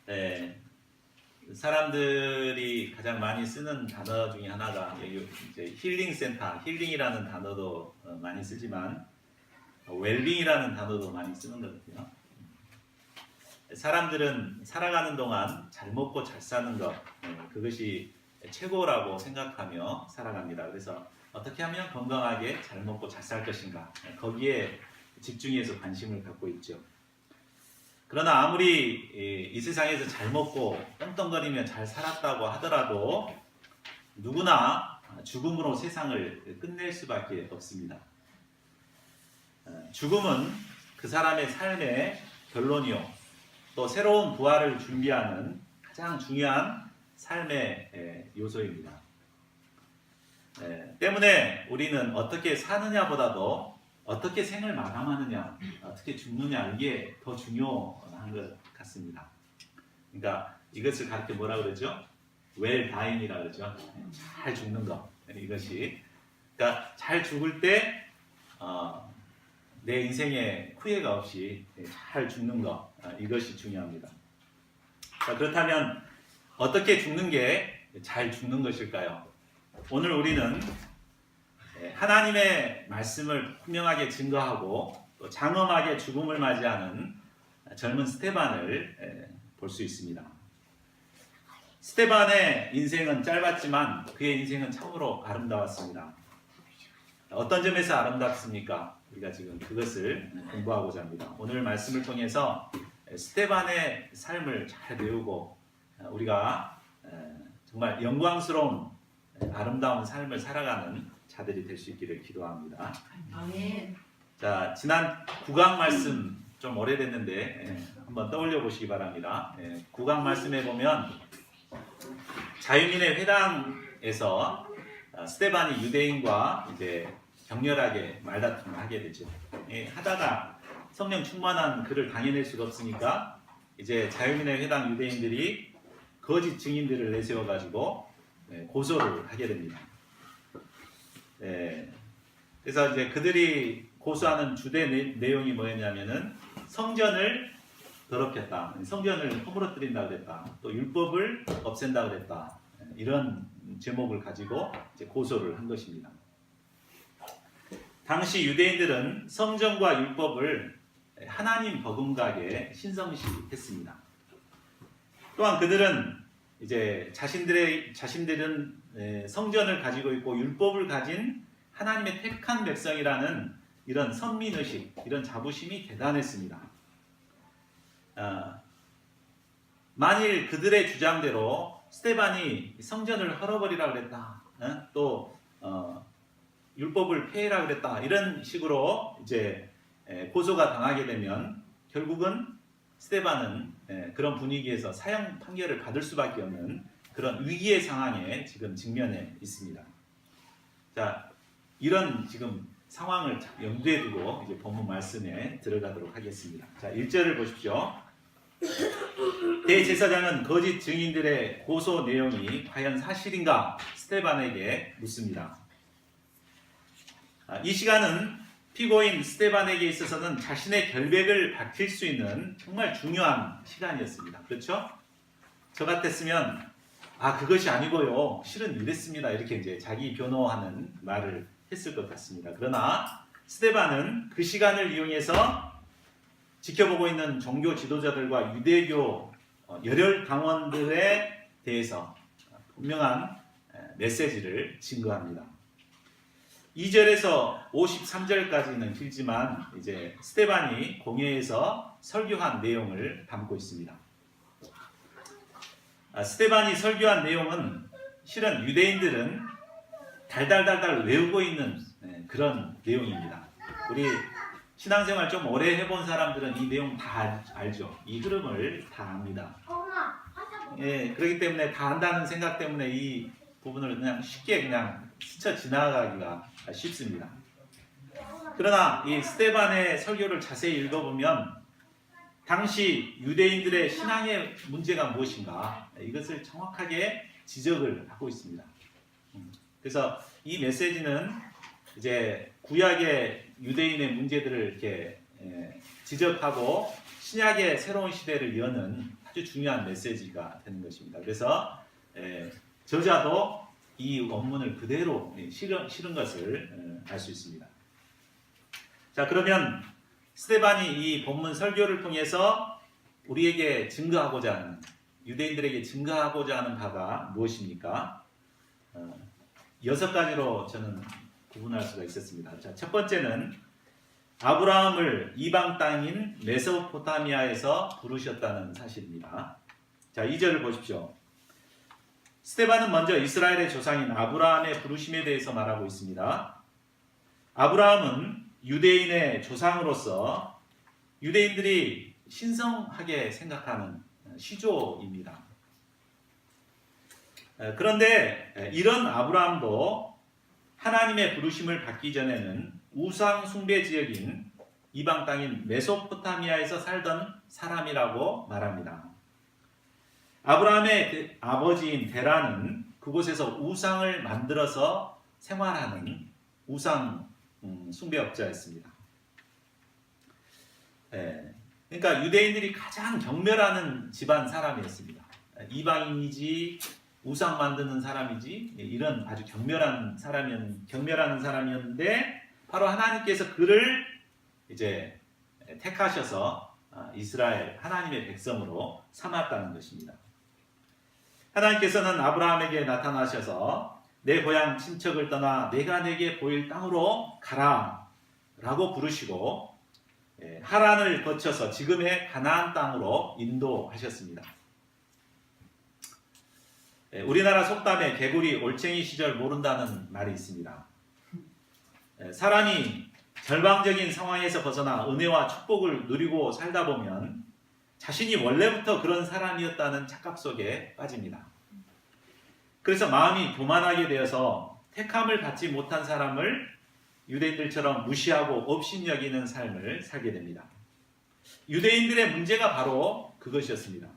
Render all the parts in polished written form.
네, 사람들이 가장 많이 쓰는 단어 중에 하나가 이제 힐링 센터, 힐링이라는 단어도 많이 쓰지만 웰빙이라는 단어도 많이 쓰는 거거든요. 사람들은 살아가는 동안 잘 먹고 잘 사는 것, 그것이 최고라고 생각하며 살아갑니다. 그래서 어떻게 하면 건강하게 잘 먹고 잘 살 것인가, 거기에 집중해서 관심을 갖고 있죠. 그러나 아무리 이 세상에서 잘 먹고 떵떵거리며 잘 살았다고 하더라도 누구나 죽음으로 세상을 끝낼 수밖에 없습니다. 죽음은 그 사람의 삶의 결론이요, 또 새로운 부활을 준비하는 가장 중요한 삶의 요소입니다. 때문에 우리는 어떻게 사느냐보다도 어떻게 생을 마감하느냐, 어떻게 죽느냐, 이게 더 중요한 것 같습니다. 그러니까 이것을 가르쳐 뭐라 그러죠? 웰 다잉이라 그러죠. 잘 죽는 것. 이것이, 그러니까 잘 죽을 때 내 인생에 후회가 없이 잘 죽는 것, 이것이 중요합니다. 자, 그렇다면 어떻게 죽는 게 잘 죽는 것일까요? 오늘 우리는 하나님의 말씀을 분명하게 증거하고 또 장엄하게 죽음을 맞이하는 젊은 스데반을 볼 수 있습니다. 스데반의 인생은 짧았지만 그의 인생은 참으로 아름다웠습니다. 어떤 점에서 아름답습니까? 우리가 지금 그것을 공부하고자 합니다. 오늘 말씀을 통해서 스데반의 삶을 잘 배우고 우리가 정말 영광스러운 아름다운 삶을 살아가는 자들이 될 수 있기를 기도합니다. 아멘. 자, 지난 9강 말씀 좀 오래됐는데 한번 떠올려 보시기 바랍니다. 9강 말씀에 보면 자유민의 회당에서 스데반이 유대인과 이제 격렬하게 말다툼을 하게 되죠. 하다가 성령 충만한 그를 당해낼 수가 없으니까 이제 자유민의 회당 유대인들이 거짓 증인들을 내세워 가지고 고소를 하게 됩니다. 그래서 이제 그들이 고소하는 주된 내용이 뭐였냐면은 성전을 더럽혔다, 성전을 허물어뜨린다 그랬다, 또 율법을 없앤다 그랬다, 이런 제목을 가지고 이제 고소를 한 것입니다. 당시 유대인들은 성전과 율법을 하나님 버금가게 신성시했습니다. 또한 그들은 이제 자신들은 성전을 가지고 있고 율법을 가진 하나님의 택한 백성이라는 이런 선민의식, 이런 자부심이 대단했습니다. 만일 그들의 주장대로 스데반이 성전을 헐어버리라 그랬다, 또 율법을 폐해라 그랬다, 이런 식으로 이제 고소가 당하게 되면 결국은 스데반은 그런 분위기에서 사형 판결을 받을 수밖에 없는 그런 위기의 상황에 지금 직면해 있습니다. 자, 이런 지금 상황을 염두에 두고 이제 본문 말씀에 들어가도록 하겠습니다. 자, 1절을 보십시오. 대제사장은 거짓 증인들의 고소 내용이 과연 사실인가 스데반에게 묻습니다. 이 시간은 피고인 스데반에게 있어서는 자신의 결백을 밝힐 수 있는 정말 중요한 시간이었습니다. 그렇죠? 저 같았으면 그것이 아니고요, 실은 이랬습니다, 이렇게 이제 자기 변호하는 말을 했을 것 같습니다. 그러나 스데반은 그 시간을 이용해서 지켜보고 있는 종교 지도자들과 유대교 열혈 당원들에 대해서 분명한 메시지를 증거합니다. 2절에서 53절까지는 길지만 이제 스데반이 공회에서 설교한 내용을 담고 있습니다. 스데반이 설교한 내용은 실은 유대인들은 달달달달 외우고 있는 그런 내용입니다. 우리 신앙생활 좀 오래 해본 사람들은 이 내용 다 알죠. 이 흐름을 다 압니다. 그렇기 때문에 다 안다는 생각 때문에 이 부분을 그냥 쉽게 그냥 스쳐 지나가기가 쉽습니다. 그러나 이 스데반의 설교를 자세히 읽어보면 당시 유대인들의 신앙의 문제가 무엇인가, 이것을 정확하게 지적을 하고 있습니다. 그래서 이 메시지는 이제 구약의 유대인의 문제들을 이렇게 지적하고 신약의 새로운 시대를 여는 아주 중요한 메시지가 되는 것입니다. 그래서 저자도 이 원문을 그대로 실은 것을 알 수 있습니다. 자, 그러면 스데반이 이 본문 설교를 통해서 우리에게 증거하고자 하는, 유대인들에게 증거하고자 하는 바가 무엇입니까? 6가지로 저는 구분할 수가 있었습니다. 자, 첫 번째는 아브라함을 이방 땅인 메소포타미아에서 부르셨다는 사실입니다. 자, 2절을 보십시오. 스데반은 먼저 이스라엘의 조상인 아브라함의 부르심에 대해서 말하고 있습니다. 아브라함은 유대인의 조상으로서 유대인들이 신성하게 생각하는 시조입니다. 그런데 이런 아브라함도 하나님의 부르심을 받기 전에는 우상 숭배 지역인 이방 땅인 메소포타미아에서 살던 사람이라고 말합니다. 아브라함의 아버지인 데라는 그곳에서 우상을 만들어서 생활하는 우상 숭배업자였습니다. 그러니까 유대인들이 가장 경멸하는 집안 사람이었습니다. 이방인이지 우상 만드는 사람이지 이런 아주 경멸하는 사람이었는데 바로 하나님께서 그를 이제 택하셔서 이스라엘 하나님의 백성으로 삼았다는 것입니다. 하나님께서는 아브라함에게 나타나셔서 내 고향 친척을 떠나 내가 내게 보일 땅으로 가라 라고 부르시고 하란을 거쳐서 지금의 가나안 땅으로 인도하셨습니다. 우리나라 속담에 개구리 올챙이 시절 모른다는 말이 있습니다. 사람이 절망적인 상황에서 벗어나 은혜와 축복을 누리고 살다 보면 자신이 원래부터 그런 사람이었다는 착각 속에 빠집니다. 그래서 마음이 교만하게 되어서 택함을 받지 못한 사람을 유대인들처럼 무시하고 업신여기는 삶을 살게 됩니다. 유대인들의 문제가 바로 그것이었습니다.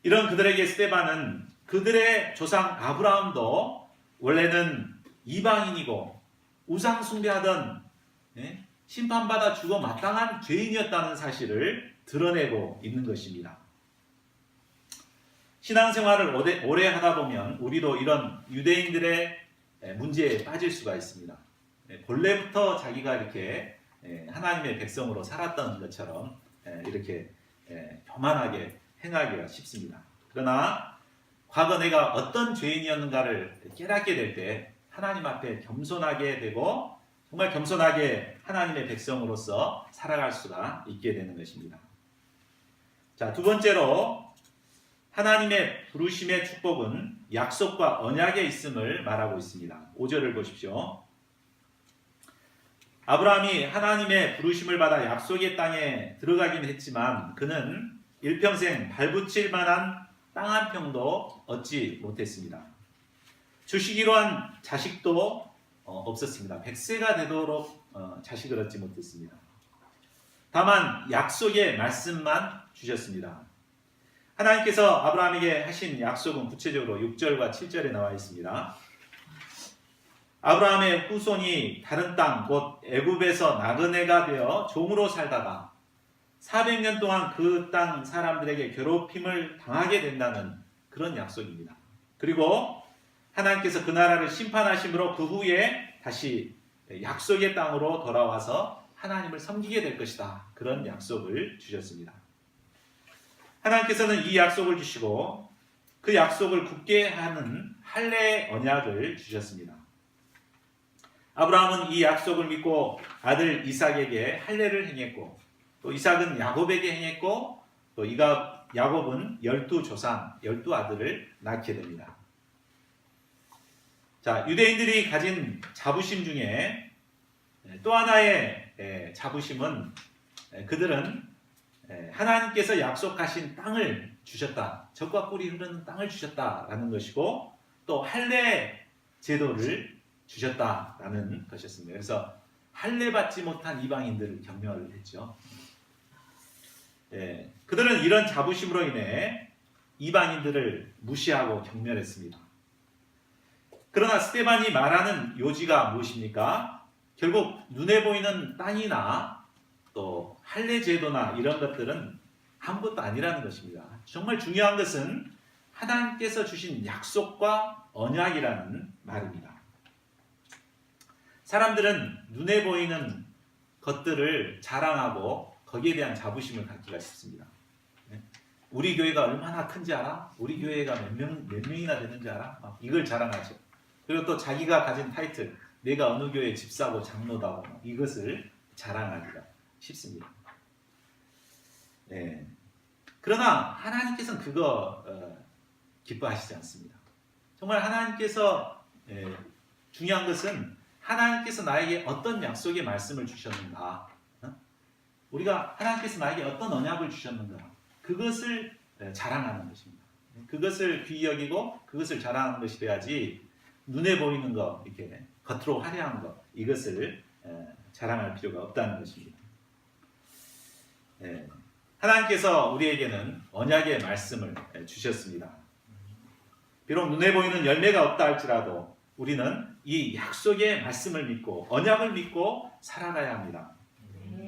이런 그들에게 스데반은 그들의 조상 아브라함도 원래는 이방인이고 우상 숭배하던 심판받아 죽어 마땅한 죄인이었다는 사실을 드러내고 있는 것입니다. 신앙생활을 오래 하다 보면 우리도 이런 유대인들의 문제에 빠질 수가 있습니다. 본래부터 자기가 이렇게 하나님의 백성으로 살았던 것처럼 이렇게 교만하게 행하기가 쉽습니다. 그러나 과거 내가 어떤 죄인이었는가를 깨닫게 될 때 하나님 앞에 겸손하게 되고 정말 겸손하게 하나님의 백성으로서 살아갈 수가 있게 되는 것입니다. 자, 두 번째로 하나님의 부르심의 축복은 약속과 언약에 있음을 말하고 있습니다. 5절을 보십시오. 아브라함이 하나님의 부르심을 받아 약속의 땅에 들어가긴 했지만 그는 일평생 발붙일 만한 땅 한 평도 얻지 못했습니다. 주시기로 한 자식도 없었습니다. 100세가 되도록 자식을 얻지 못했습니다. 다만 약속의 말씀만 주셨습니다. 하나님께서 아브라함에게 하신 약속은 구체적으로 6절과 7절에 나와 있습니다. 아브라함의 후손이 다른 땅 곧 애굽에서 나그네가 되어 종으로 살다가 400년 동안 그 땅 사람들에게 괴롭힘을 당하게 된다는 그런 약속입니다. 그리고 하나님께서 그 나라를 심판하심으로 그 후에 다시 약속의 땅으로 돌아와서 하나님을 섬기게 될 것이다. 그런 약속을 주셨습니다. 하나님께서는 이 약속을 주시고 그 약속을 굳게 하는 할례의 언약을 주셨습니다. 아브라함은 이 약속을 믿고 아들 이삭에게 할례를 행했고 또 이삭은 야곱에게 행했고 또 야곱은 12조상, 12아들을 낳게 됩니다. 자, 유대인들이 가진 자부심 중에 또 하나의 자부심은 그들은 하나님께서 약속하신 땅을 주셨다. 젖과 꿀이 흐르는 땅을 주셨다라는 것이고 또 할례 제도를 주셨다라는 것이었습니다. 그래서 할례 받지 못한 이방인들을 경멸을 했죠. 그들은 이런 자부심으로 인해 이방인들을 무시하고 경멸했습니다. 그러나 스데반이 말하는 요지가 무엇입니까? 결국 눈에 보이는 땅이나 또 할례 제도나 이런 것들은 아무것도 아니라는 것입니다. 정말 중요한 것은 하나님께서 주신 약속과 언약이라는 말입니다. 사람들은 눈에 보이는 것들을 자랑하고 거기에 대한 자부심을 갖기가 쉽습니다. 우리 교회가 얼마나 큰지 알아? 우리 교회가 몇 명이나 되는지 알아? 이걸 자랑하죠. 그리고 또 자기가 가진 타이틀, 내가 어느 교회 집사고 장로다고 이것을 자랑하기가 쉽습니다. 네. 그러나 하나님께서는 그거 기뻐하시지 않습니다. 정말 하나님께서 중요한 것은 하나님께서 나에게 어떤 약속의 말씀을 주셨는가, 우리가 하나님께서 나에게 어떤 언약을 주셨는가, 그것을 자랑하는 것입니다. 그것을 귀히 여기고 그것을 자랑하는 것이 돼야지 눈에 보이는 것, 이렇게 겉으로 화려한 것, 이것을 자랑할 필요가 없다는 것입니다. 하나님께서 우리에게는 언약의 말씀을 주셨습니다. 비록 눈에 보이는 열매가 없다 할지라도 우리는 이 약속의 말씀을 믿고 언약을 믿고 살아가야 합니다.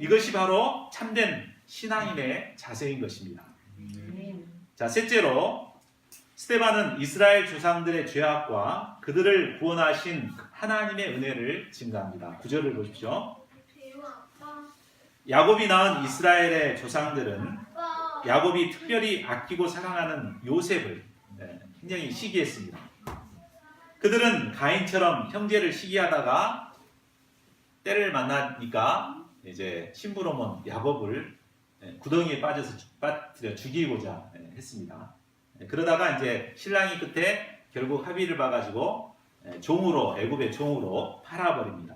이것이 바로 참된 신앙인의 자세인 것입니다. 자, 셋째로 스데반은 이스라엘 조상들의 죄악과 그들을 구원하신 하나님의 은혜를 증가합니다. 9절을 보십시오. 야곱이 낳은 이스라엘의 조상들은 야곱이 특별히 아끼고 사랑하는 요셉을 굉장히 시기했습니다. 그들은 가인처럼 형제를 시기하다가 때를 만나니까 이제 심부름은 야곱을 구덩이에 빠뜨려 죽이고자 했습니다. 그러다가 이제 신랑이 끝에 결국 합의를 봐가지고 종으로, 애굽의 종으로 팔아버립니다.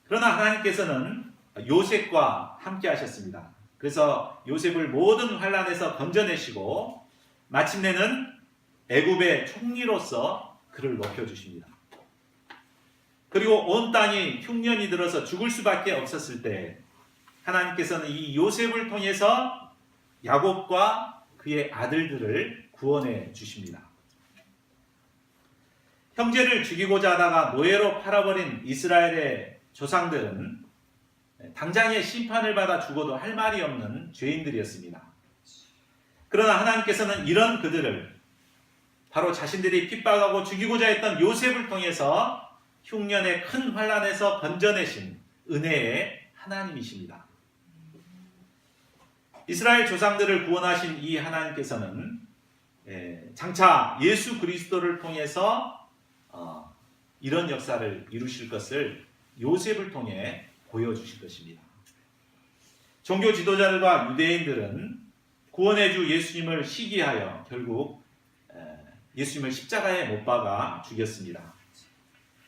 그러나 하나님께서는 요셉과 함께 하셨습니다. 그래서 요셉을 모든 환난에서 건져내시고 마침내는 애굽의 총리로서 그를 높여주십니다. 그리고 온 땅이 흉년이 들어서 죽을 수밖에 없었을 때 하나님께서는 이 요셉을 통해서 야곱과 그의 아들들을 구원해 주십니다. 형제를 죽이고자 하다가 노예로 팔아버린 이스라엘의 조상들은 당장의 심판을 받아 죽어도 할 말이 없는 죄인들이었습니다. 그러나 하나님께서는 이런 그들을 바로 자신들이 핍박하고 죽이고자 했던 요셉을 통해서 흉년의 큰 환난에서 건져내신 은혜의 하나님이십니다. 이스라엘 조상들을 구원하신 이 하나님께서는 장차 예수 그리스도를 통해서 이런 역사를 이루실 것을 요셉을 통해 보여주실 것입니다. 종교 지도자들과 유대인들은 구원의 주 예수님을 시기하여 결국 예수님을 십자가에 못 박아 죽였습니다.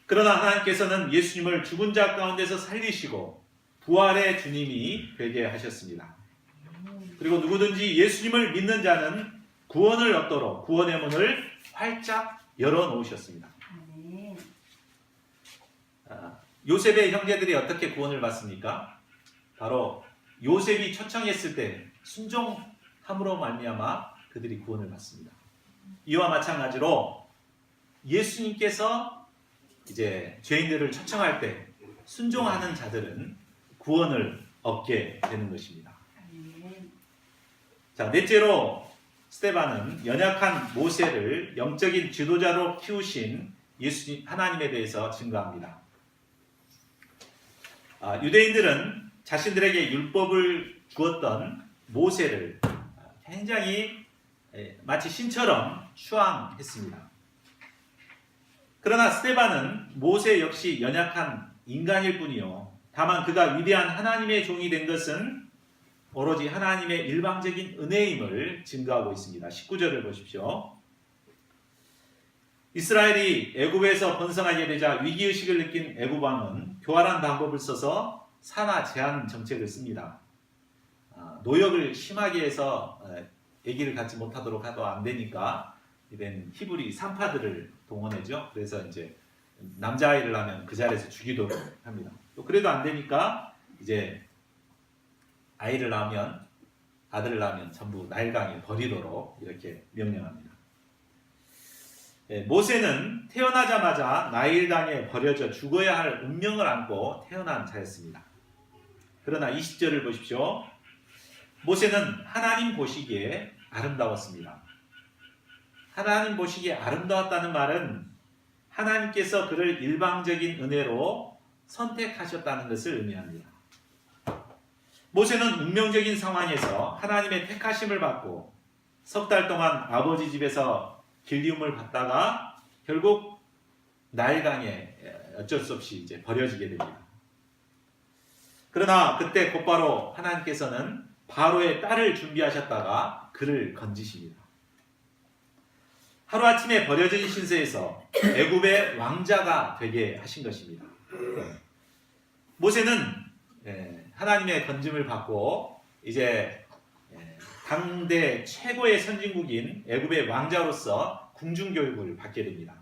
그러나 하나님께서는 예수님을 죽은 자 가운데서 살리시고 부활의 주님이 되게 하셨습니다. 그리고 누구든지 예수님을 믿는 자는 구원을 얻도록 구원의 문을 활짝 열어놓으셨습니다. 요셉의 형제들이 어떻게 구원을 받습니까? 바로 요셉이 초청했을 때 순종함으로 말미암아 그들이 구원을 받습니다. 이와 마찬가지로 예수님께서 이제 죄인들을 초청할 때 순종하는 자들은 구원을 얻게 되는 것입니다. 자, 넷째로 스데반은 연약한 모세를 영적인 지도자로 키우신 예수님 하나님에 대해서 증거합니다. 유대인들은 자신들에게 율법을 주었던 모세를 굉장히 마치 신처럼 추앙했습니다. 그러나 스데반은 모세 역시 연약한 인간일 뿐이요, 다만 그가 위대한 하나님의 종이 된 것은 오로지 하나님의 일방적인 은혜임을 증거하고 있습니다. 19절을 보십시오. 이스라엘이 애굽에서 번성하게 되자 위기의식을 느낀 애굽 왕은 교활한 방법을 써서 산하 제한 정책을 씁니다. 노역을 심하게 해서 아기를 갖지 못하도록 하도 안 되니까 이런 히브리 산파들을 동원해죠. 그래서 이제 남자아이를 낳으면 그 자리에서 죽이도록 합니다. 또 그래도 안 되니까 이제 아이를 낳으면, 아들을 낳으면 전부 나일강에 버리도록 이렇게 명령합니다. 모세는 태어나자마자 나일강에 버려져 죽어야 할 운명을 안고 태어난 자였습니다. 그러나 20절을 보십시오. 모세는 하나님 보시기에 아름다웠습니다. 하나님 보시기에 아름다웠다는 말은 하나님께서 그를 일방적인 은혜로 선택하셨다는 것을 의미합니다. 모세는 운명적인 상황에서 하나님의 택하심을 받고 석 달 동안 아버지 집에서 길리움을 받다가 결국 나일강에 어쩔 수 없이 이제 버려지게 됩니다. 그러나 그때 곧바로 하나님께서는 바로의 딸을 준비하셨다가 그를 건지십니다. 하루아침에 버려진 신세에서 애굽의 왕자가 되게 하신 것입니다. 모세는 하나님의 건짐을 받고 이제 당대 최고의 선진국인 애굽의 왕자로서 궁중교육을 받게 됩니다.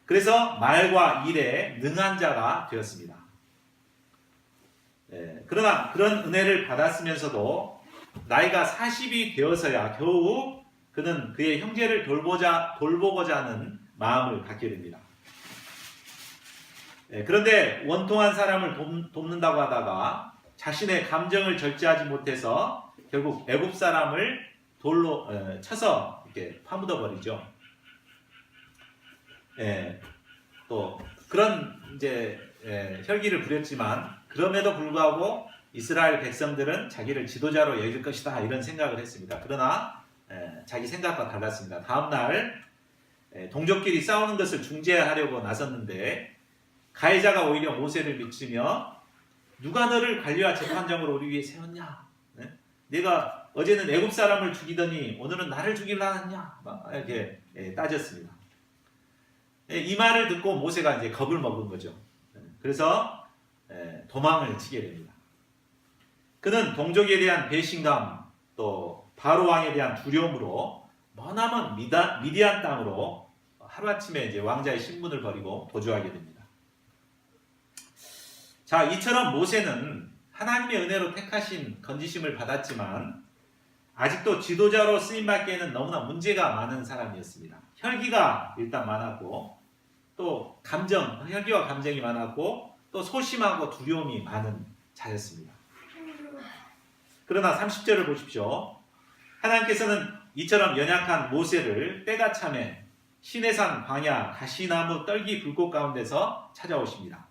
그래서 말과 일에 능한 자가 되었습니다. 그러나 그런 은혜를 받았으면서도 나이가 40이 되어서야 겨우 그는 그의 형제를 돌보고자 하는 마음을 갖게 됩니다. 그런데 원통한 사람을 돕는다고 하다가 자신의 감정을 절제하지 못해서 결국 애굽 사람을 돌로 쳐서 이렇게 파묻어 버리죠. 또 그런 이제 혈기를 부렸지만 그럼에도 불구하고 이스라엘 백성들은 자기를 지도자로 여길 것이다 이런 생각을 했습니다. 그러나 자기 생각과 달랐습니다. 다음날 동족끼리 싸우는 것을 중재하려고 나섰는데 가해자가 오히려 모세를 미치며 누가 너를 관리와 재판장으로 우리 위에 세웠냐? 내가 어제는 애굽 사람을 죽이더니 오늘은 나를 죽이려 하느냐? 이렇게 따졌습니다. 이 말을 듣고 모세가 이제 겁을 먹은 거죠. 그래서 도망을 치게 됩니다. 그는 동족에 대한 배신감 또 바로 왕에 대한 두려움으로 머나먼 미디안 땅으로 하루아침에 이제 왕자의 신분을 버리고 도주하게 됩니다. 자, 이처럼 모세는 하나님의 은혜로 택하신 건지심을 받았지만 아직도 지도자로 쓰임받기에는 너무나 문제가 많은 사람이었습니다. 혈기가 일단 많았고 또 혈기와 감정이 많았고 또 소심하고 두려움이 많은 자였습니다. 그러나 30절을 보십시오. 하나님께서는 이처럼 연약한 모세를 때가 참에 시내산 광야 가시나무 떨기 불꽃 가운데서 찾아오십니다.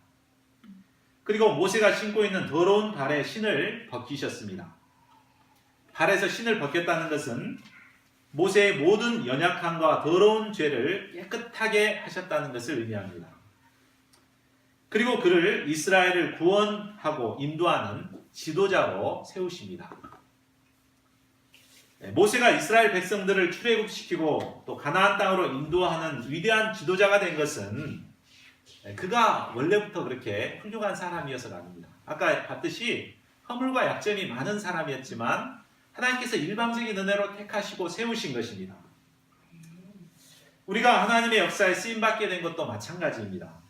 그리고 모세가 신고 있는 더러운 발에 신을 벗기셨습니다. 발에서 신을 벗겼다는 것은 모세의 모든 연약함과 더러운 죄를 깨끗하게 하셨다는 것을 의미합니다. 그리고 그를 이스라엘을 구원하고 인도하는 지도자로 세우십니다. 모세가 이스라엘 백성들을 출애굽시키고 또 가나안 땅으로 인도하는 위대한 지도자가 된 것은 그가 원래부터 그렇게 훌륭한 사람이어서가 아닙니다. 아까 봤듯이 허물과 약점이 많은 사람이었지만 하나님께서 일방적인 은혜로 택하시고 세우신 것입니다. 우리가 하나님의 역사에 쓰임받게 된 것도 마찬가지입니다.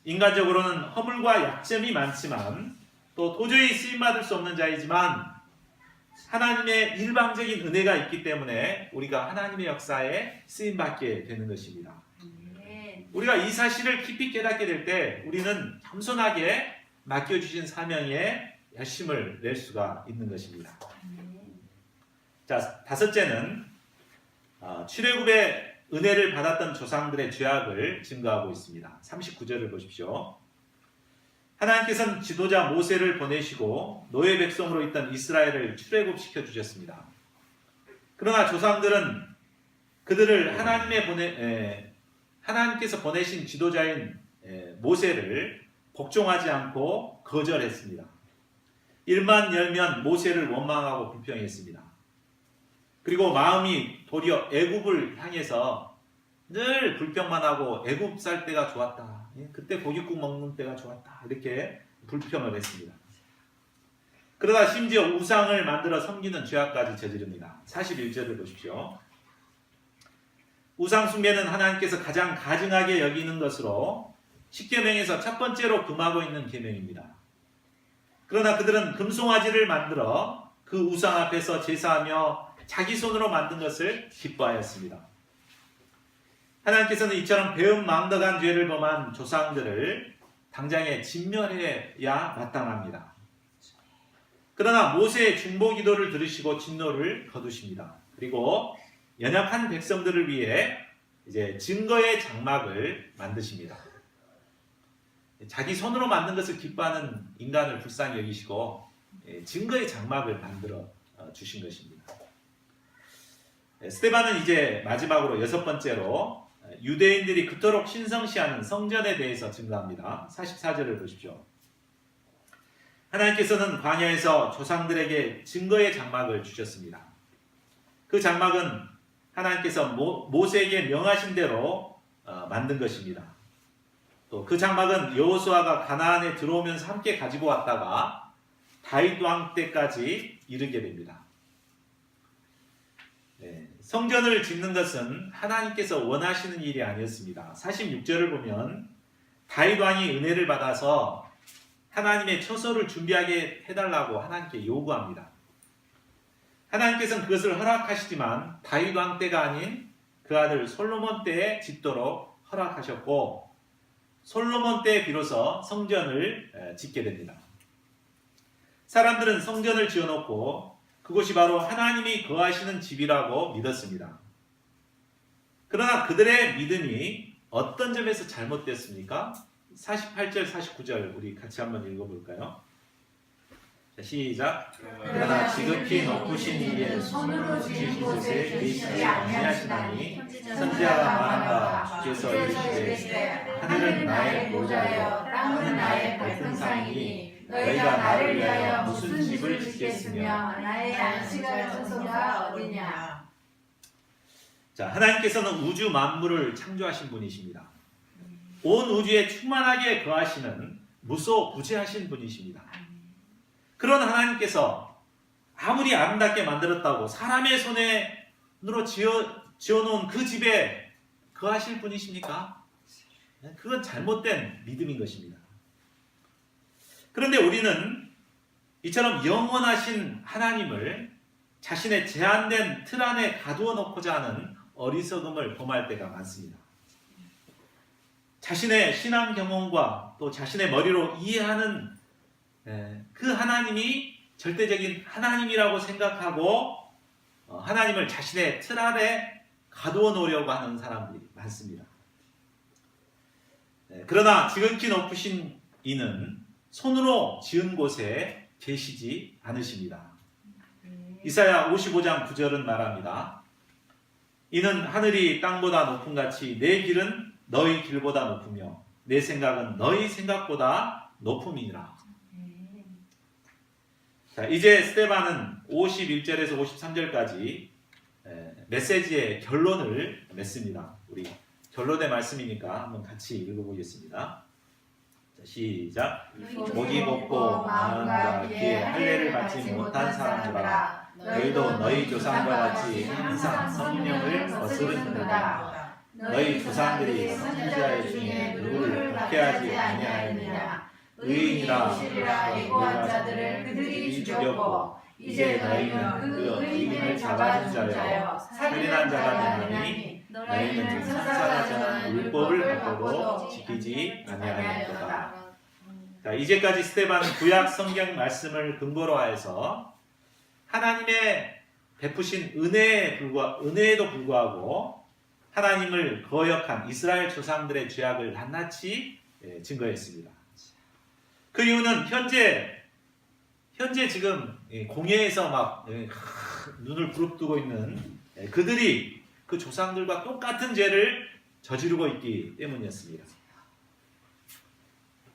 인간적으로는 허물과 약점이 많지만 또 도저히 쓰임받을 수 없는 자이지만 하나님의 일방적인 은혜가 있기 때문에 우리가 하나님의 역사에 쓰임받게 되는 것입니다. 우리가 이 사실을 깊이 깨닫게 될 때 우리는 겸손하게 맡겨주신 사명에 열심을 낼 수가 있는 것입니다. 자, 다섯째는 출애굽의 은혜를 받았던 조상들의 죄악을 증거하고 있습니다. 39절을 보십시오. 하나님께서는 지도자 모세를 보내시고 노예 백성으로 있던 이스라엘을 출애굽시켜 주셨습니다. 그러나 조상들은 그들을 하나님께서 보내신 지도자인 모세를 복종하지 않고 거절했습니다. 일만 열면 모세를 원망하고 불평했습니다. 그리고 마음이 도리어 애굽을 향해서 늘 불평만 하고 애굽 살 때가 좋았다. 그때 고깃국 먹는 때가 좋았다. 이렇게 불평을 했습니다. 그러다 심지어 우상을 만들어 섬기는 죄악까지 저지릅니다. 41절을 보십시오. 우상 숭배는 하나님께서 가장 가증하게 여기는 것으로 십계명에서 첫 번째로 금하고 있는 계명입니다. 그러나 그들은 금송아지를 만들어 그 우상 앞에서 제사하며 자기 손으로 만든 것을 기뻐하였습니다. 하나님께서는 이처럼 배은망덕한 죄를 범한 조상들을 당장에 진멸해야 마땅합니다. 그러나 모세의 중보기도를 들으시고 진노를 거두십니다. 그리고 연약한 백성들을 위해 이제 증거의 장막을 만드십니다. 자기 손으로 만든 것을 기뻐하는 인간을 불쌍히 여기시고 증거의 장막을 만들어 주신 것입니다. 스데반은 이제 마지막으로 6번째로 유대인들이 그토록 신성시하는 성전에 대해서 증거합니다. 44절을 보십시오. 하나님께서는 광야에서 조상들에게 증거의 장막을 주셨습니다. 그 장막은 하나님께서 모세에게 명하신 대로 만든 것입니다. 또 그 장막은 여호수아가 가나안에 들어오면서 함께 가지고 왔다가 다윗 왕 때까지 이르게 됩니다. 성전을 짓는 것은 하나님께서 원하시는 일이 아니었습니다. 46절을 보면 다윗 왕이 은혜를 받아서 하나님의 처소를 준비하게 해달라고 하나님께 요구합니다. 하나님께서는 그것을 허락하시지만 다윗 왕 때가 아닌 그 아들 솔로몬 때에 짓도록 허락하셨고 솔로몬 때에 비로소 성전을 짓게 됩니다. 사람들은 성전을 지어놓고 그곳이 바로 하나님이 거하시는 집이라고 믿었습니다. 그러나 그들의 믿음이 어떤 점에서 잘못됐습니까? 48절, 49절 우리 같이 한번 읽어볼까요? 자, 시작. 그러나 지극히 높으신 이의 손으로 지으신 곳에 계시지 아니하시나니 선지자가 말한다. 주께서 이르시되 하늘은 나의 보좌요 땅은 나의 발등상이니 너희가 나를 위하여 무슨 집을 짓겠으며 나의 안식할 장소가 어디냐. 자, 하나님께서는 우주 만물을 창조하신 분이십니다. 온 우주에 충만하게 거하시는 무소부재하신 분이십니다. 그런 하나님께서 아무리 아름답게 만들었다고 사람의 손으로 지어놓은 그 집에 거하실 분이십니까? 그건 잘못된 믿음인 것입니다. 그런데 우리는 이처럼 영원하신 하나님을 자신의 제한된 틀 안에 가두어 놓고자 하는 어리석음을 범할 때가 많습니다. 자신의 신앙 경험과 또 자신의 머리로 이해하는 그 하나님이 절대적인 하나님이라고 생각하고 하나님을 자신의 틀 아래 가두어 놓으려고 하는 사람들이 많습니다. 그러나 지극히 높으신 이는 손으로 지은 곳에 계시지 않으십니다. 이사야 55장 9절은 말합니다. 이는 하늘이 땅보다 높음같이 내 길은 너희 길보다 높으며 내 생각은 너희 생각보다 높음이니라. 자, 이제 스데반은 51절에서 53절까지 메시지의 결론을 맺습니다. 우리 결론의 말씀이니까 한번 같이 읽어보겠습니다. 자, 시작. 목이 곱고 마음과 귀에 할례를 받지 못한 사람들아, 너희도 너희 조상과 같이 항상 성령을 거스르는도다. 너희 조상들이 선지자 중에 누구를 박해하지 아니하였느냐. 의인이라 예고한 자들을 그들이 죽였고 이제 너희는 그 의인을 잡아준 자여 살인한 자가 되나니 너희는 천사가 전한 율법을 바꾸고 지키지 아니하였도다. 자, 이제까지 스데반은 구약 성경 말씀을 근거로 하여서 하나님의 베푸신 은혜에도 불구하고 하나님을 거역한 이스라엘 조상들의 죄악을 낱낱이 증거했습니다. 그 이유는 현재 지금 공회에서 막 눈을 부릅뜨고 있는 그들이 그 조상들과 똑같은 죄를 저지르고 있기 때문이었습니다.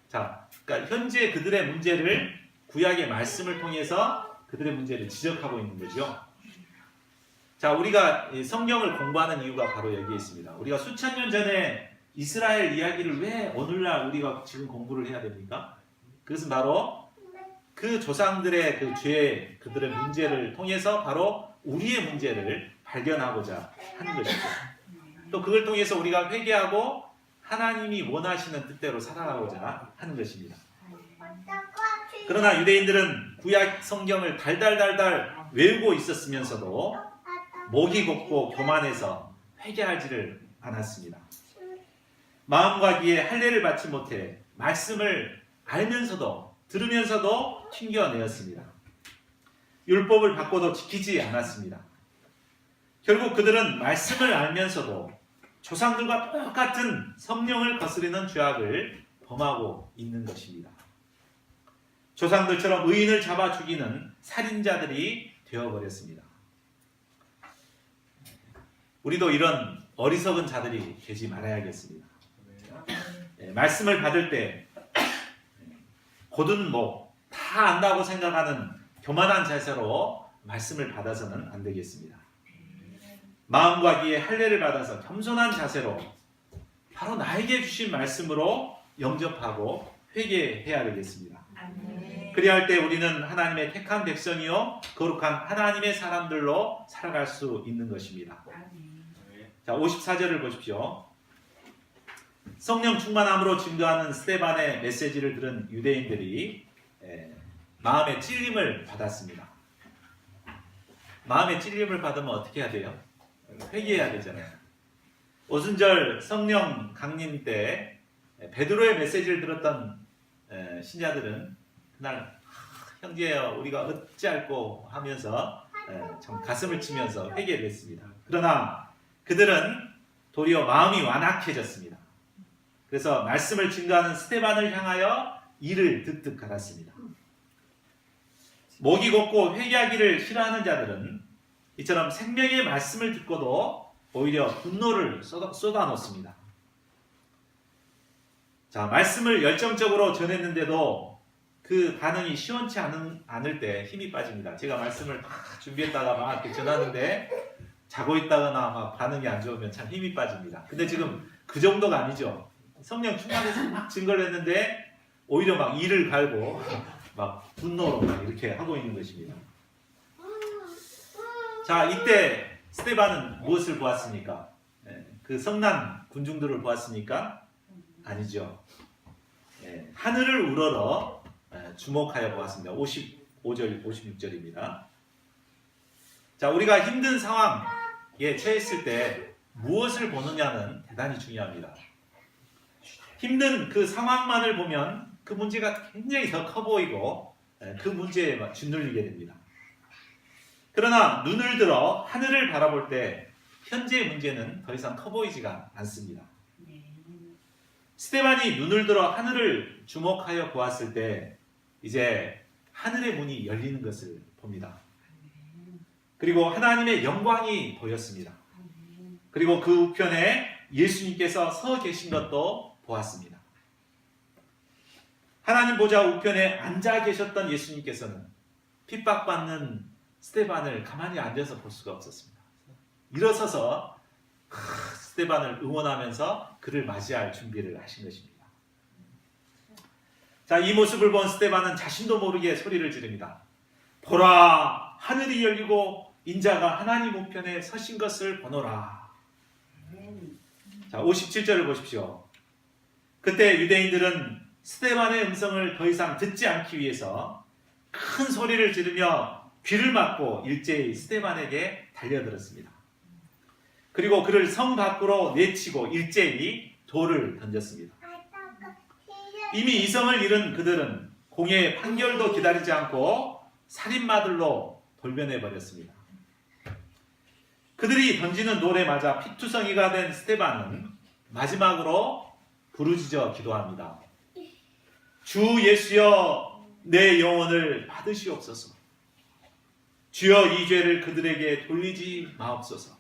자, 그러니까 현재 그들의 문제를 구약의 말씀을 통해서 그들의 문제를 지적하고 있는 거죠. 자, 우리가 성경을 공부하는 이유가 바로 여기에 있습니다. 우리가 수천 년 전에 이스라엘 이야기를 왜 오늘날 우리가 지금 공부를 해야 됩니까? 그것은 바로 그 조상들의 그 죄, 그들의 문제를 통해서 바로 우리의 문제를 발견하고자 하는 것이죠. 또 그걸 통해서 우리가 회개하고 하나님이 원하시는 뜻대로 살아가고자 하는 것입니다. 그러나 유대인들은 구약 성경을 달달달달 외우고 있었으면서도 목이 곱고 교만해서 회개하지를 않았습니다. 마음과 귀에 할례를 받지 못해 말씀을 알면서도 들으면서도 튕겨내었습니다. 율법을 받고도 지키지 않았습니다. 결국 그들은 말씀을 알면서도 조상들과 똑같은 성령을 거스르는 죄악을 범하고 있는 것입니다. 조상들처럼 의인을 잡아 죽이는 살인자들이 되어버렸습니다. 우리도 이런 어리석은 자들이 되지 말아야겠습니다. 말씀을 받을 때 곧은 다 안다고 생각하는 교만한 자세로 말씀을 받아서는 안 되겠습니다. 마음과 귀에 할례를 받아서 겸손한 자세로 바로 나에게 주신 말씀으로 영접하고 회개해야 되겠습니다. 그리할 때 우리는 하나님의 택한 백성이요 거룩한 하나님의 사람들로 살아갈 수 있는 것입니다. 자, 54절을 보십시오. 성령 충만함으로 증거하는 스데반의 메시지를 들은 유대인들이 마음의 찔림을 받았습니다. 마음의 찔림을 받으면 어떻게 해야 돼요? 회개해야 되잖아요. 오순절 성령 강림 때 베드로의 메시지를 들었던 신자들은 그날 형제여 우리가 어찌할꼬 하면서 참 가슴을 치면서 회개를 했습니다. 그러나 그들은 도리어 마음이 완악해졌습니다. 그래서 말씀을 증거하는 스데반을 향하여 이를 득득 갈았습니다. 목이 곧고 회개하기를 싫어하는 자들은 이처럼 생명의 말씀을 듣고도 오히려 분노를 쏟아놓습니다. 자, 말씀을 열정적으로 전했는데도 그 반응이 시원치 않을 때 힘이 빠집니다. 제가 말씀을 준비했다가 막 이렇게 전하는데 자고 있다거나 막 반응이 안 좋으면 참 힘이 빠집니다. 근데 지금 그 정도가 아니죠. 성령 충만해서 막 증거를 했는데 오히려 막 이를 갈고 막 분노로 막 이렇게 하고 있는 것입니다. 자, 이때 스데반은 무엇을 보았습니까? 그 성난 군중들을 보았습니까? 아니죠. 하늘을 우러러 주목하여 보았습니다. 55절, 56절입니다. 자, 우리가 힘든 상황에 처했을 때 무엇을 보느냐는 대단히 중요합니다. 힘든 그 상황만을 보면 그 문제가 굉장히 더 커 보이고 그 문제에 짓눌리게 됩니다. 그러나 눈을 들어 하늘을 바라볼 때 현재의 문제는 더 이상 커 보이지가 않습니다. 스데반이 눈을 들어 하늘을 주목하여 보았을 때 이제 하늘의 문이 열리는 것을 봅니다. 그리고 하나님의 영광이 보였습니다. 그리고 그 우편에 예수님께서 서 계신 것도 보았습니다. 하나님 보좌 우편에 앉아 계셨던 예수님께서는 핍박받는 스데반을 가만히 앉아서 볼 수가 없었습니다. 일어서서 스데반을 응원하면서 그를 맞이할 준비를 하신 것입니다. 자, 이 모습을 본 스데반은 자신도 모르게 소리를 지릅니다. 보라, 하늘이 열리고 인자가 하나님 우편에 서신 것을 보노라. 자, 57절을 보십시오. 그때 유대인들은 스데반의 음성을 더 이상 듣지 않기 위해서 큰 소리를 지르며 귀를 막고 일제히 스데반에게 달려들었습니다. 그리고 그를 성 밖으로 내치고 일제히 돌을 던졌습니다. 이미 이성을 잃은 그들은 공의 판결도 기다리지 않고 살인마들로 돌변해버렸습니다. 그들이 던지는 돌에 맞아 피투성이가 된 스데반은 마지막으로 부르짖어 기도합니다. 주 예수여, 내 영혼을 받으시옵소서. 주여, 이 죄를 그들에게 돌리지 마옵소서.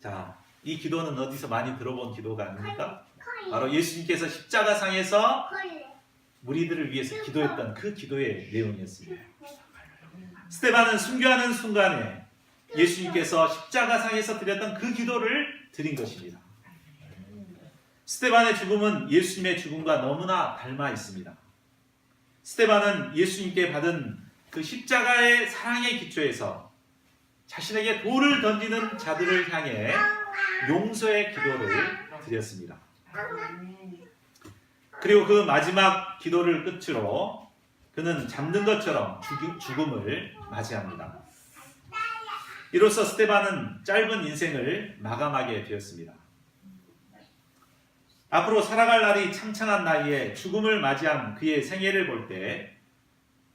자, 이 기도는 어디서 많이 들어본 기도가 아닙니까? 바로 예수님께서 십자가상에서 무리들을 위해서 기도했던 그 기도의 내용이었습니다. 스데반은 순교하는 순간에 예수님께서 십자가상에서 드렸던 그 기도를 드린 것입니다. 스데반의 죽음은 예수님의 죽음과 너무나 닮아 있습니다. 스데반은 예수님께 받은 그 십자가의 사랑의 기초에서 자신에게 돌을 던지는 자들을 향해 용서의 기도를 드렸습니다. 그리고 그 마지막 기도를 끝으로 그는 잠든 것처럼 죽음을 맞이합니다. 이로써 스데반은 짧은 인생을 마감하게 되었습니다. 앞으로 살아갈 날이 창창한 나이에 죽음을 맞이한 그의 생애를 볼 때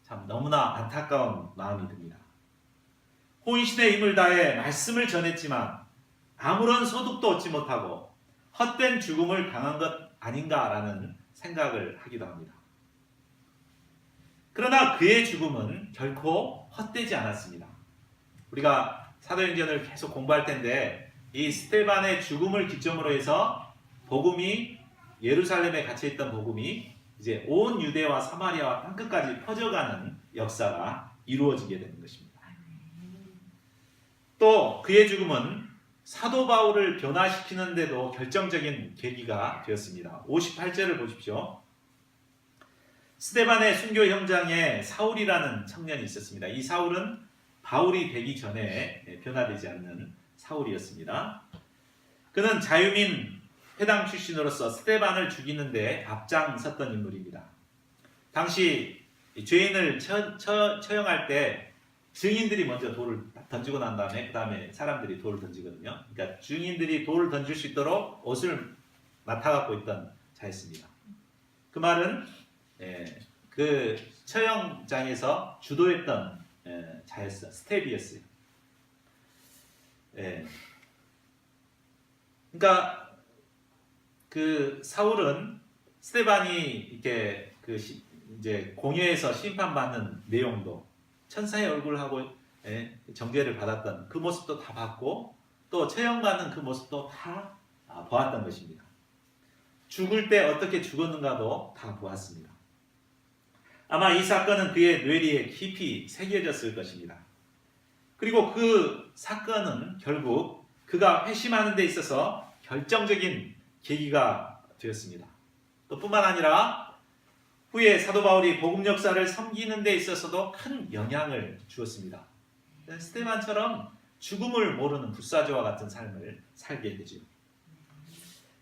참 너무나 안타까운 마음이 듭니다. 혼신의 힘을 다해 말씀을 전했지만 아무런 소득도 얻지 못하고 헛된 죽음을 당한 것 아닌가라는 생각을 하기도 합니다. 그러나 그의 죽음은 결코 헛되지 않았습니다. 우리가 사도행전을 계속 공부할 텐데 이 스데반의 죽음을 기점으로 해서 복음이 예루살렘에 갇혀있던 복음이 이제 온 유대와 사마리아와 땅끝까지 퍼져가는 역사가 이루어지게 되는 것입니다. 또 그의 죽음은 사도 바울을 변화시키는데도 결정적인 계기가 되었습니다. 58절을 보십시오. 스데반의 순교 현장에 사울이라는 청년이 있었습니다. 이 사울은 바울이 되기 전에 변화되지 않는 사울이었습니다. 그는 자유민 회당 출신으로서 스데반을 죽이는데 앞장섰던 인물입니다. 당시 죄인을 처형할 때 증인들이 먼저 돌을 던지고 난 다음에 그 다음에 사람들이 돌을 던지거든요. 그러니까 증인들이 돌을 던질 수 있도록 옷을 맡아갖고 있던 자였습니다. 그 말은 그 처형장에서 주도했던 자였어요. 스텝이었어요. 그러니까 그 사울은 스데반이 이렇게 이제 공회에서 심판받는 내용도 천사의 얼굴하고 정죄를 받았던 그 모습도 다 봤고 또 처형받는 그 모습도 다 보았던 것입니다. 죽을 때 어떻게 죽었는가도 다 보았습니다. 아마 이 사건은 그의 뇌리에 깊이 새겨졌을 것입니다. 그리고 그 사건은 결국 그가 회심하는 데 있어서 결정적인 계기가 되었습니다. 또 뿐만 아니라 후에 사도 바울이 복음 역사를 섬기는 데 있어서도 큰 영향을 주었습니다. 스데반처럼 죽음을 모르는 불사조와 같은 삶을 살게 되죠.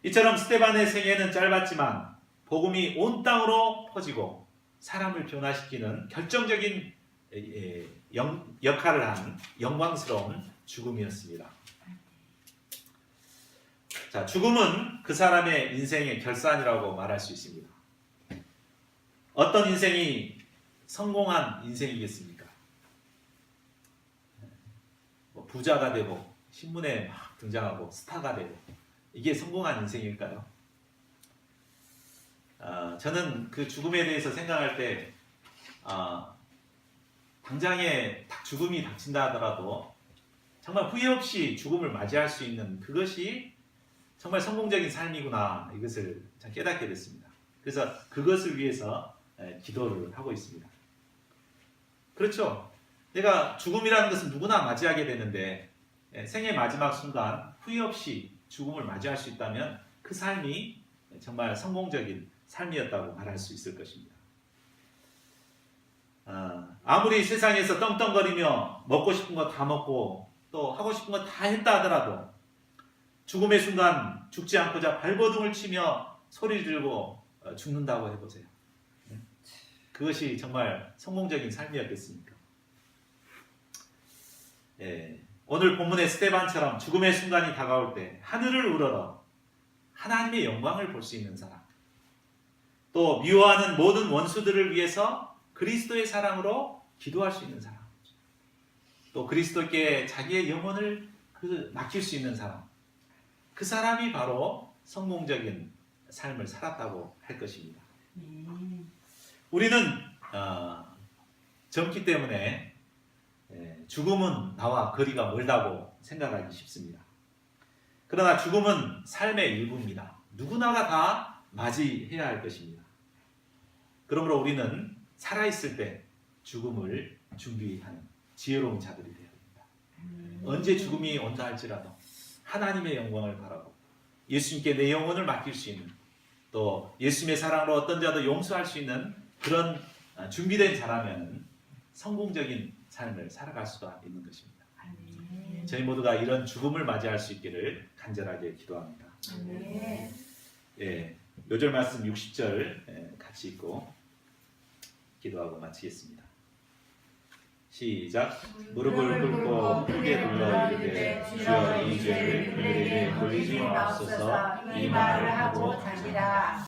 이처럼 스데반의 생애는 짧았지만 복음이 온 땅으로 퍼지고 사람을 변화시키는 결정적인 역할을 한 영광스러운 죽음이었습니다. 자, 죽음은 그 사람의 인생의 결산이라고 말할 수 있습니다. 어떤 인생이 성공한 인생이겠습니까? 부자가 되고 신문에 막 등장하고 스타가 되고 이게 성공한 인생일까요? 저는 그 죽음에 대해서 생각할 때 당장에 딱 죽음이 닥친다 하더라도 정말 후회 없이 죽음을 맞이할 수 있는 그것이 정말 성공적인 삶이구나 이것을 깨닫게 됐습니다. 그래서 그것을 위해서 기도를 하고 있습니다. 그렇죠. 내가 죽음이라는 것은 누구나 맞이하게 되는데 생의 마지막 순간 후회 없이 죽음을 맞이할 수 있다면 그 삶이 정말 성공적인 삶이었다고 말할 수 있을 것입니다. 아무리 세상에서 떵떵거리며 먹고 싶은 거 다 먹고 또 하고 싶은 거 다 했다 하더라도 죽음의 순간 죽지 않고자 발버둥을 치며 소리 지르고 죽는다고 해보세요. 그것이 정말 성공적인 삶이었겠습니까? 오늘 본문의 스데반처럼 죽음의 순간이 다가올 때 하늘을 우러러 하나님의 영광을 볼 수 있는 사람, 또 미워하는 모든 원수들을 위해서 그리스도의 사랑으로 기도할 수 있는 사람, 또 그리스도께 자기의 영혼을 맡길 수 있는 사람, 그 사람이 바로 성공적인 삶을 살았다고 할 것입니다. 우리는 젊기 때문에 죽음은 나와 거리가 멀다고 생각하기 쉽습니다. 그러나 죽음은 삶의 일부입니다. 누구나가 다 맞이해야 할 것입니다. 그러므로 우리는 살아있을 때 죽음을 준비하는 지혜로운 자들이 되어야 됩니다. 언제 죽음이 온다 할지라도 하나님의 영광을 바라고 예수님께 내 영혼을 맡길 수 있는, 또 예수님의 사랑으로 어떤 자도 용서할 수 있는 그런 준비된 자라면 성공적인 삶을 살아갈 수가 있는 것입니다. 저희 모두가 이런 죽음을 맞이할 수 있기를 간절하게 기도합니다. 요절 말씀 60절 같이 읽고 기도하고 마치겠습니다. 시작. 무릎을 꿇고 크게 불러 이르되 주여 이 죄를 그들에게 돌리지 마옵소서 이 말을 하고 잔지라.